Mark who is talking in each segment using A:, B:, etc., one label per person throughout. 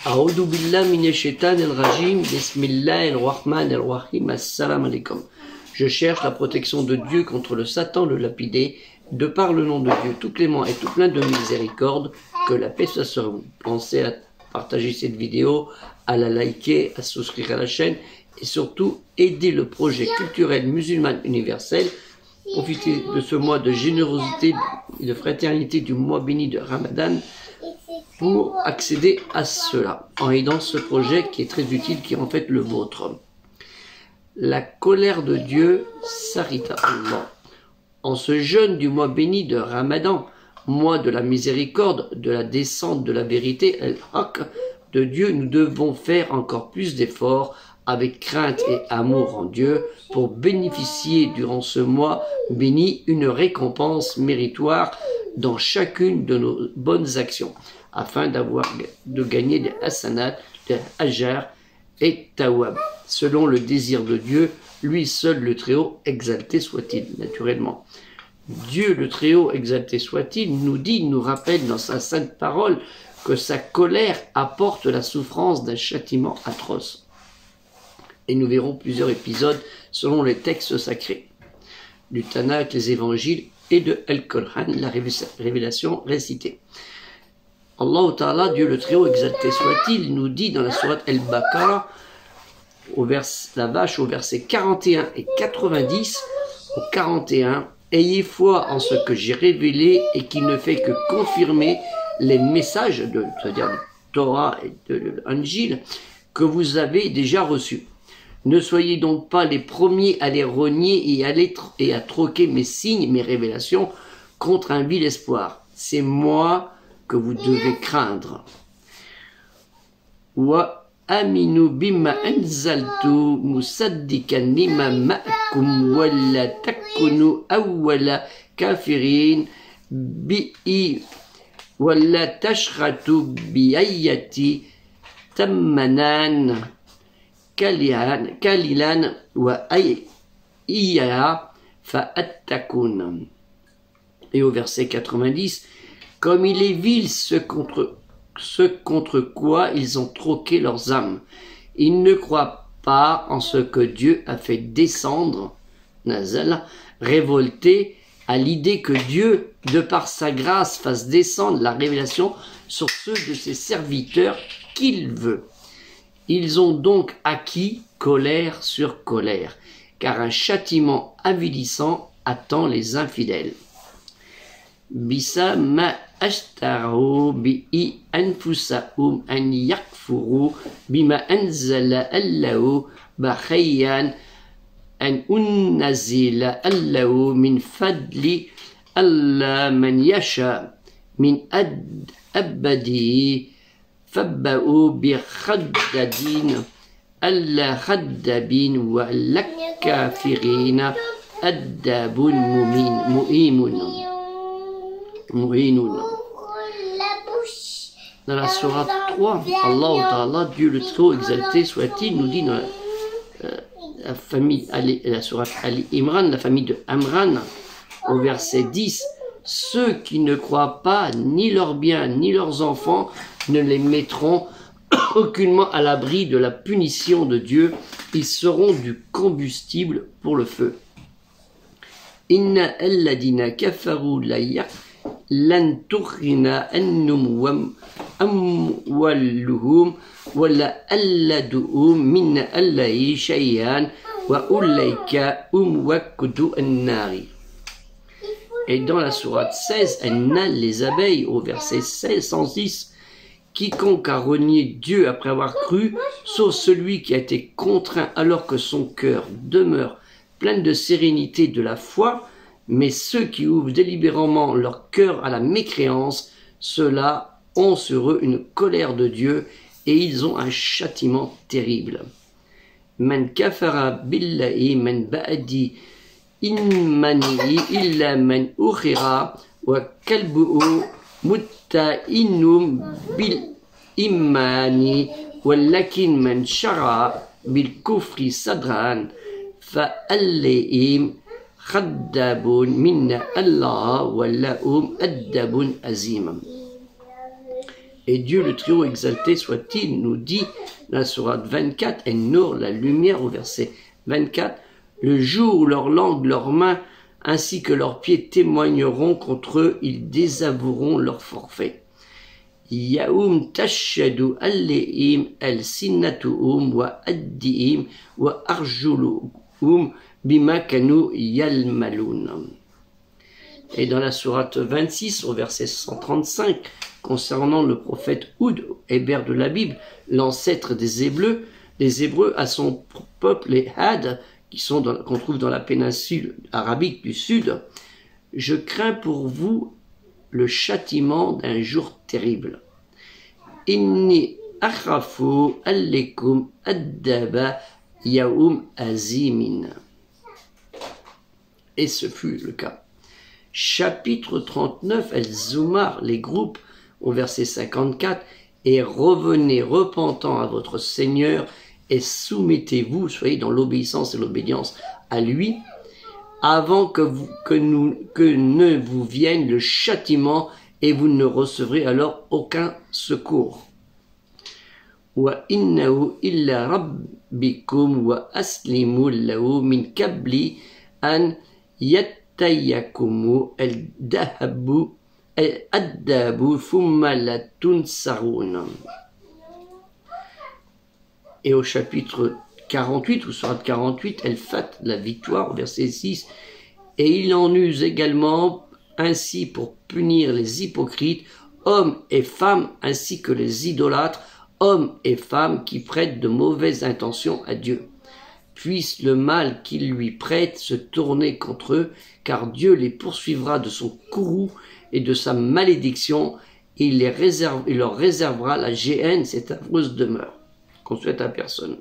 A: A'oudou billah minash shaitanir rajim, bismillahir rahmanir rahim, assalamu alaikum. Je cherche la protection de Dieu contre le Satan, le lapidé, de par le nom de Dieu, tout clément et tout plein de miséricorde, que la paix soit sur vous. Pensez à partager cette vidéo, à la liker, à souscrire à la chaîne et surtout aider le projet culturel musulman universel. Profitez de ce mois de générosité et de fraternité du mois béni de Ramadan pour accéder à cela, en aidant ce projet qui est très utile, qui est en fait le vôtre. La colère de Dieu s'arrête à Allah. En ce jeûne du mois béni de Ramadan, mois de la miséricorde, de la descente de la vérité, El-Haq de Dieu, nous devons faire encore plus d'efforts avec crainte et amour en Dieu pour bénéficier durant ce mois béni une récompense méritoire dans chacune de nos bonnes actions, afin de gagner des hasanat, des hajar et tawab, selon le désir de Dieu, lui seul le Très-Haut, exalté soit-il, naturellement. Dieu le Très-Haut, exalté soit-il, nous rappelle dans sa sainte parole que sa colère apporte la souffrance d'un châtiment atroce. Et nous verrons plusieurs épisodes selon les textes sacrés du Tanakh, les évangiles et de El-Qur'an, la révélation récitée. Allah Ta'ala, Dieu le Très-Haut, exalté soit-il, nous dit dans la sourate El-Baqarah, la vache au verset 41 et 90, au 41, « Ayez foi en ce que j'ai révélé et qui ne fait que confirmer les messages, c'est-à-dire de Torah et de l'Anjil, que vous avez déjà reçus. Ne soyez donc pas les premiers à les renier et à troquer mes signes, mes révélations, contre un vil espoir. C'est moi que vous devez craindre. Wa aminu bima anzaltu musaddikan lima ma'akum wa la takunu awwala kafirin bi'i wa la tashratu bi'ayati tammanan kalilan wa iya fa'attakun. » Et au verset 90, « Comme il est vil ce contre quoi ils ont troqué leurs âmes. Ils ne croient pas en ce que Dieu a fait descendre, Nazal, révoltés à l'idée que Dieu, de par sa grâce, fasse descendre la révélation sur ceux de ses serviteurs qu'il veut. Ils ont donc acquis colère sur colère, car un châtiment avilissant attend les infidèles. Bisa ma ashtaru bi'i anfusahum an yakfuru bima anzala Allahu bakhayan an unnazila Allahu min fadli Allah man yasha min abadi fabba'u bi khaddadin alla khaddabin wa lakafirina addabun mu'imun. Dans la sourate 3, Allah Ta'ala, Dieu le Très-Haut, exalté soit-il, nous dit dans la famille, la sourate Ali Imran, la famille de Amran, au verset 10, « Ceux qui ne croient pas ni leurs biens ni leurs enfants ne les mettront aucunement à l'abri de la punition de Dieu, ils seront du combustible pour le feu. » Inna alladina kafaru la lan tughna annum amwaluhum wala alladuhum min allahi shay'an wa ulaika waqdu an-nari. Et dans la sourate 16, Anna, les abeilles, au verset 106, quiconque a renié Dieu après avoir cru, sauf celui qui a été contraint alors que son cœur demeure plein de sérénité de la foi, mais ceux qui ouvrent délibérément leur cœur à la mécréance, ceux-là ont sur eux une colère de Dieu et ils ont un châtiment terrible. Man kafara billahi man ba'di imani illa man ukhira wa kalbu'u mutta'inum bil imani walakin man shara bil kufri sadran fa'allayhim khadabun minna Allah wa lahum addabun azim. Et Dieu le Très-Haut exalté soit-il nous dit dans la sourate 24, En-Nur, la lumière au verset 24, le jour où leur langue, leurs mains, ainsi que leurs pieds témoigneront contre eux, ils désavoueront leur forfait. Yaoum tashhadu allayhim al-sinnatuhum wa addihim wa arjuluhum bima kanu yalmaloun. Et dans la sourate 26, au verset 135, concernant le prophète Houd, héber de la Bible, l'ancêtre des Hébreux, à son peuple, les Had, qu'on trouve dans la péninsule arabique du sud, je crains pour vous le châtiment d'un jour terrible. Inni akhafu alaikum addaba yaoum azimin. Et ce fut le cas. Chapitre 39, El-Zumar, les groupes, au verset 54, et revenez repentant à votre Seigneur et soumettez-vous, soyez dans l'obéissance et l'obédience à lui, avant que ne vous vienne le châtiment et vous ne recevrez alors aucun secours. Wa innahu illa rabbikum wa aslimu lahu min kabli an yattayakumu al-dahabu al-addabu thumma la tunsarun. Et au chapitre 48, ou sourate 48, El-Fat, la victoire, au verset 6, et il en use également ainsi pour punir les hypocrites, hommes et femmes, ainsi que les idolâtres, hommes et femmes qui prêtent de mauvaises intentions à Dieu. Puisse le mal qu'ils lui prêtent se tourner contre eux, car Dieu les poursuivra de son courroux et de sa malédiction, et il leur réservera la géhenne, cette affreuse demeure, qu'on souhaite à personne.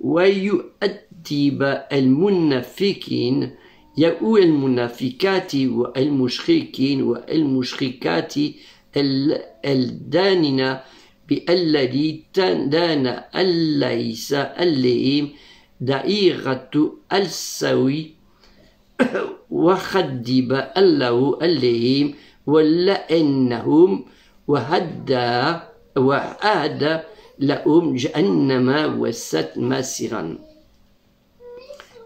A: وَيُؤَدِّبَ الْمُنَّفِقِينَ يَأُو الْمُنَّفِقَاتِ وَالْمُشْرِكِينَ وَالْمُشْرِكَاتِ الْدَانِينَ بِالَّذِي دَانَ اللَّيْسَ عَلَيْهِمْ دَائِرَةُ السَّوْءِ وَخَدِّبَ اللَّهُ عَلَيْهِمْ وَلَّعَنَهُمْ وَأَعَدَّ لَهُمْ جَهَنَّمَ وَسَاءَتْ مَصِيرًا.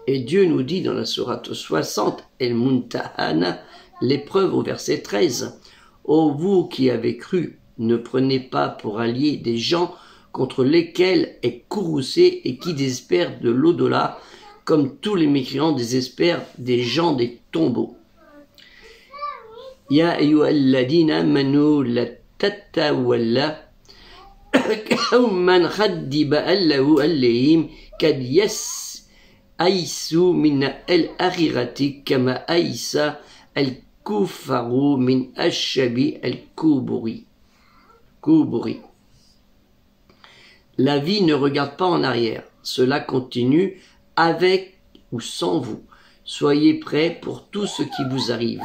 A: Et Dieu nous dit dans la sourate 60, El-Mumtahana, l'épreuve au verset 13, ô vous qui avez cru, ne prenez pas pour alliés des gens contre lesquels est courroucé et qui désespèrent de l'au-delà, comme tous les mécréants désespèrent des gens des tombeaux. Ya ayyuhalladhina amanu la tatawalla qawman khaddiba allahu alayhim kad yas'aisu min al-akhirati kama aisa al-kufaru min ash-shabi al-kuburi. La vie ne regarde pas en arrière, cela continue avec ou sans vous. Soyez prêts pour tout ce qui vous arrive.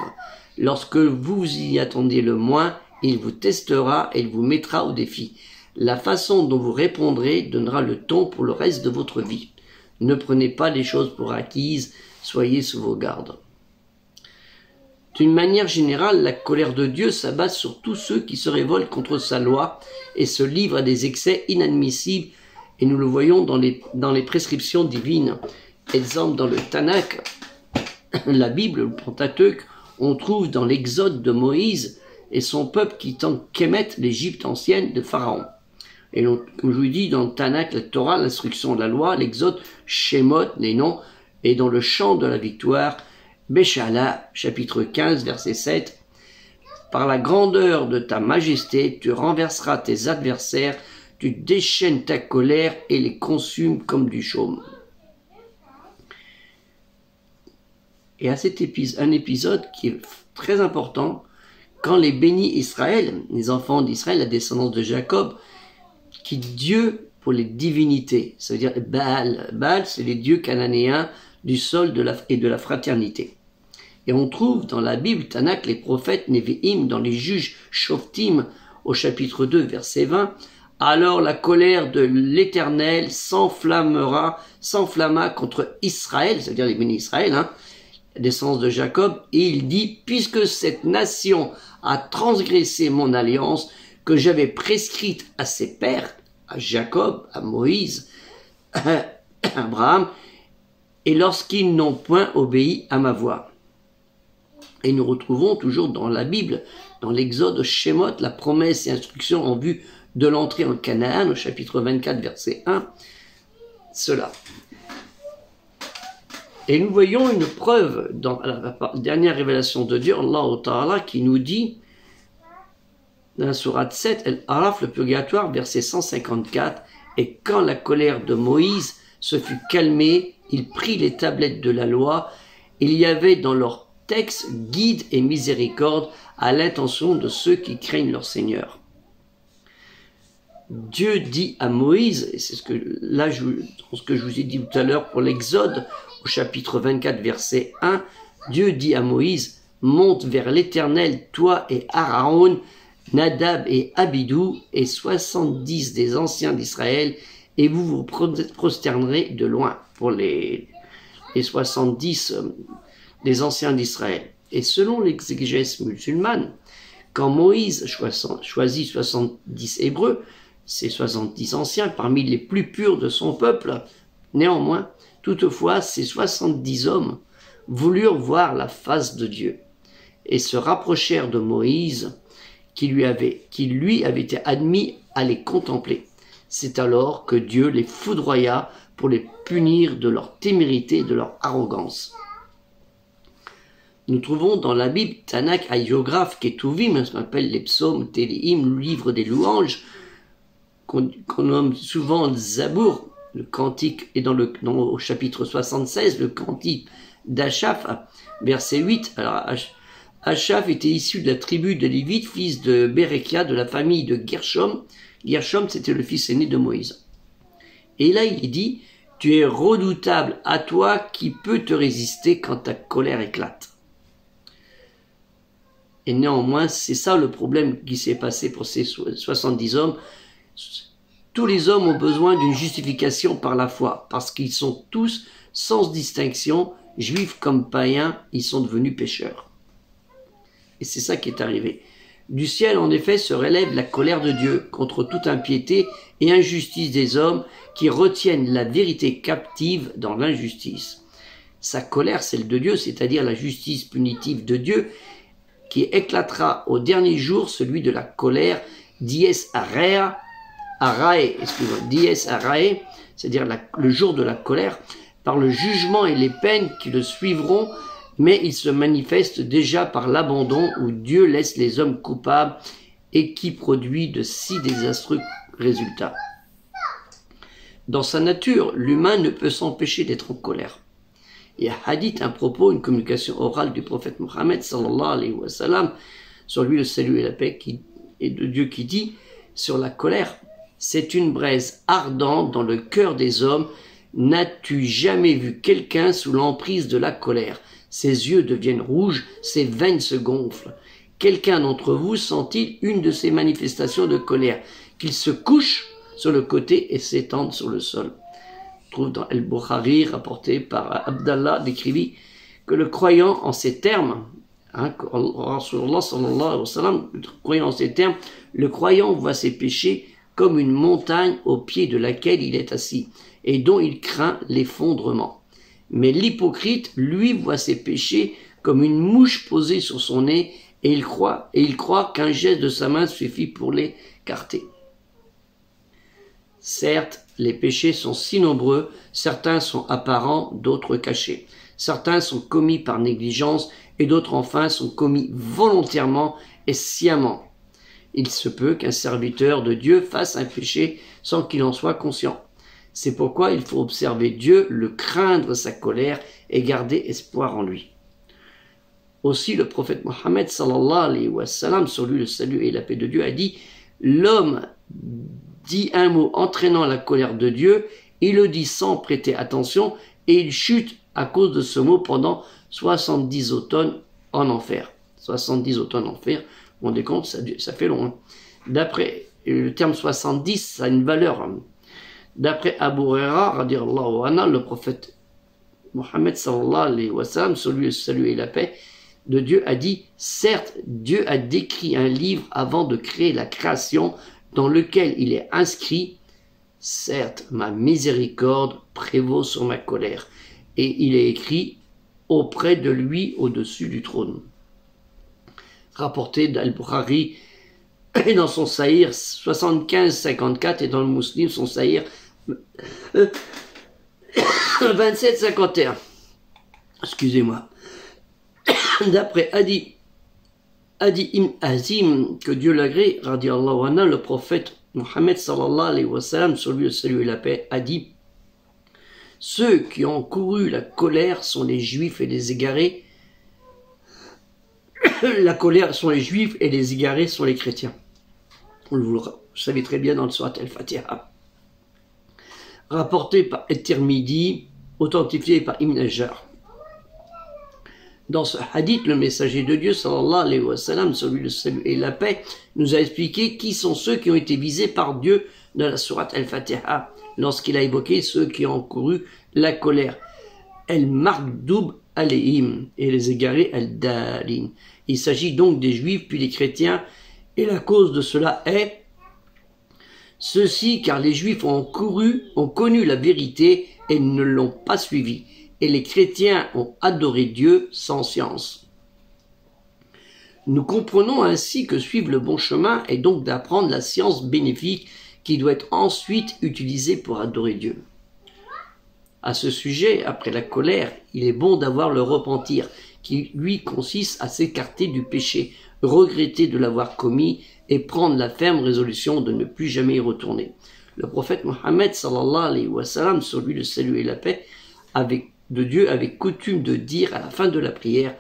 A: Lorsque vous y attendez le moins, il vous testera et il vous mettra au défi. La façon dont vous répondrez donnera le ton pour le reste de votre vie. Ne prenez pas les choses pour acquises, soyez sous vos gardes. D'une manière générale, la colère de Dieu s'abat sur tous ceux qui se révoltent contre sa loi et se livrent à des excès inadmissibles, et nous le voyons dans les prescriptions divines. Exemple dans le Tanakh, la Bible, le Pentateuque, on trouve dans l'Exode de Moïse et son peuple quittant Kémet, l'Égypte ancienne de Pharaon. Et comme je vous dis, dans le Tanakh, la Torah, l'instruction de la loi, l'Exode, Shemot, les noms, et dans le chant de la victoire, Béchala, chapitre 15, verset 7, « Par la grandeur de ta majesté, tu renverseras tes adversaires, tu déchaînes ta colère et les consumes comme du chaume. » Et à un épisode qui est très important, quand les bénis Israël, les enfants d'Israël, la descendance de Jacob, quittent Dieu pour les divinités, ça veut dire Baal. Baal, c'est les dieux cananéens du sol et de la fraternité. Et on trouve dans la Bible, Tanakh, les prophètes Nevi'im, dans les juges Shoftim, au chapitre 2, verset 20, « Alors la colère de l'Éternel s'enflamma contre Israël », ça veut dire les bénis Israël, la descendance de Jacob, et il dit « Puisque cette nation a transgressé mon alliance, que j'avais prescrites à ses pères, à Jacob, à Moïse, à Abraham, et lorsqu'ils n'ont point obéi à ma voix. Et nous retrouvons toujours dans la Bible, dans l'Exode, Shemot, la promesse et instruction en vue de l'entrée en Canaan, au chapitre 24, verset 1, cela. Et nous voyons une preuve dans la dernière révélation de Dieu, Allah Ta'ala, qui nous dit, dans la sourate 7, Al-Araf, le purgatoire, verset 154, « Et quand la colère de Moïse se fut calmée, il prit les tablettes de la loi, il y avait dans leur texte guide et miséricorde à l'intention de ceux qui craignent leur Seigneur. » Dieu dit à Moïse, et c'est ce que je vous ai dit tout à l'heure pour l'Exode, au chapitre 24, verset 1, Dieu dit à Moïse, « Monte vers l'Éternel, toi et Aaron, Nadab et Abidou, et 70 des anciens d'Israël, et vous vous prosternerez de loin. » Pour les 70 des anciens d'Israël. Et selon l'exégèse musulmane, quand Moïse choisit 70 Hébreux, ces 70 anciens parmi les plus purs de son peuple, néanmoins, toutefois, ces 70 hommes voulurent voir la face de Dieu et se rapprochèrent de Moïse qui lui avait été admis à les contempler. C'est alors que Dieu les foudroya pour les punir de leur témérité et de leur arrogance. Nous trouvons dans la Bible Tanakh, hagiographe, Ketuvim, ce qu'on appelle les psaumes, Téléhim, le livre des louanges, qu'on nomme souvent le Zabour, le cantique, et au chapitre 76, le cantique d'Achaf, verset 8. Alors, Achaf était issu de la tribu de Lévite, fils de Bérekia, de la famille de Gershom. Gershom, c'était le fils aîné de Moïse. Et là, il est dit, « Tu es redoutable, à toi qui peut te résister quand ta colère éclate. » Et néanmoins, c'est ça le problème qui s'est passé pour ces 70 hommes. Tous les hommes ont besoin d'une justification par la foi, parce qu'ils sont tous, sans distinction, juifs comme païens, ils sont devenus pécheurs. Et c'est ça qui est arrivé. Du ciel, en effet, se relève la colère de Dieu contre toute impiété et injustice des hommes qui retiennent la vérité captive dans l'injustice. Sa colère, celle de Dieu, c'est-à-dire la justice punitive de Dieu, qui éclatera au dernier jour, celui de la colère, dies arae, c'est-à-dire le jour de la colère, par le jugement et les peines qui le suivront, mais il se manifeste déjà par l'abandon où Dieu laisse les hommes coupables et qui produit de si désastreux résultats. Dans sa nature, l'humain ne peut s'empêcher d'être en colère. Il y a hadith, un propos, une communication orale du prophète Mohammed sallallahu alayhi wa sallam, sur lui le salut et la paix et de Dieu qui dit sur la colère, c'est une braise ardente dans le cœur des hommes. N'as-tu jamais vu quelqu'un sous l'emprise de la colère? Ses yeux deviennent rouges, ses veines se gonflent. Quelqu'un d'entre vous sent-il une de ces manifestations de colère, qu'il se couche sur le côté et s'étende sur le sol? On trouve dans Al-Bukhari, rapporté par Abdallah, décrivit que le croyant en ces termes, Rasulullah sallallahu alayhi wa sallam, croyant en ces termes, le croyant voit ses péchés comme une montagne au pied de laquelle il est assis et dont il craint l'effondrement. Mais l'hypocrite, lui, voit ses péchés comme une mouche posée sur son nez et il croit qu'un geste de sa main suffit pour l'écarter. Certes, les péchés sont si nombreux, certains sont apparents, d'autres cachés. Certains sont commis par négligence et d'autres enfin sont commis volontairement et sciemment. Il se peut qu'un serviteur de Dieu fasse un péché sans qu'il en soit conscient. C'est pourquoi il faut observer Dieu, le craindre sa colère et garder espoir en lui. Aussi le prophète Mohammed sallallahu alayhi wa sallam, sur lui le salut et la paix de Dieu, a dit « L'homme dit un mot entraînant la colère de Dieu, il le dit sans prêter attention et il chute à cause de ce mot pendant 70 automnes en enfer. » 70 automnes en enfer, vous vous rendez compte, ça fait long. Hein. D'après le terme 70, ça a une valeur. D'après Abu Huraira, radiallahu anhu, le prophète Mohammed sallallahu alayhi wa sallam, sur lui le salut et la paix, de Dieu a dit, certes, Dieu a décrit un livre avant de créer la création dans lequel il est inscrit, certes, ma miséricorde prévaut sur ma colère. Et il est écrit auprès de lui au-dessus du trône. Rapporté d'Al-Bukhari et dans son Sahih 75-54 et dans le Muslim son Sahih 27-51. Excusez-moi. D'après Adi ibn Azim, que Dieu l'agrée, radiallahu anhu, le prophète Mohammed sallallahu alayhi wa sallam, sur lui le salut et la paix, a dit: ceux qui ont couru la colère sont les juifs et les égarés. La colère sont les juifs et les égarés sont les chrétiens. Vous le savez très bien dans le Surat al-Fatiha. Rapporté par At-Tirmidhi, authentifié par Ibn Hajar. Dans ce hadith, le messager de Dieu, sallallahu alayhi wa sallam, celui le salut et la paix, nous a expliqué qui sont ceux qui ont été visés par Dieu dans la sourate Al-Fatiha, lorsqu'il a évoqué ceux qui ont couru la colère. El-Mardoub alayhim, et les égarés al-Dalin. Il s'agit donc des juifs puis des chrétiens, et la cause de cela est ceci, car les juifs ont connu la vérité et ne l'ont pas suivie. Et les chrétiens ont adoré Dieu sans science. Nous comprenons ainsi que suivre le bon chemin est donc d'apprendre la science bénéfique qui doit être ensuite utilisée pour adorer Dieu. À ce sujet, après la colère, il est bon d'avoir le repentir, qui lui consiste à s'écarter du péché, regretter de l'avoir commis et prendre la ferme résolution de ne plus jamais y retourner. Le prophète Mohammed sallallahu alayhi wa sallam, sur lui le salut et la paix, de Dieu avait coutume de dire à la fin de la prière: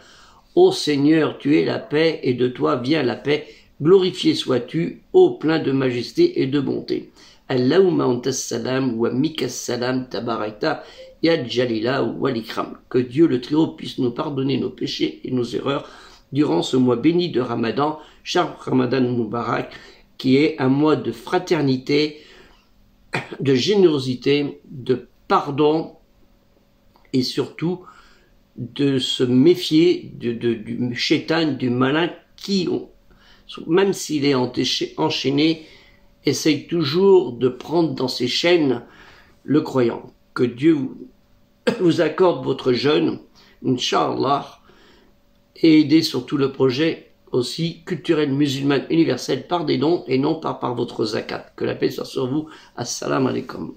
A: ô Seigneur, tu es la paix et de toi vient la paix, glorifié sois-tu, ô plein de majesté et de bonté. Allahumma antas salam wa mikas salam tabarakta ya jalila wa l'ikram. Que Dieu le Très-Haut puisse nous pardonner nos péchés et nos erreurs durant ce mois béni de Ramadan, Shahr Ramadan Mubarak, qui est un mois de fraternité, de générosité, de pardon, et surtout de se méfier du shaitan, du malin qui, même s'il est enchaîné, essaye toujours de prendre dans ses chaînes le croyant. Que Dieu vous accorde votre jeûne, Inch'Allah, et aider surtout le projet aussi culturel musulman universel par des dons et non par votre zakat. Que la paix soit sur vous. Assalamu alaikum.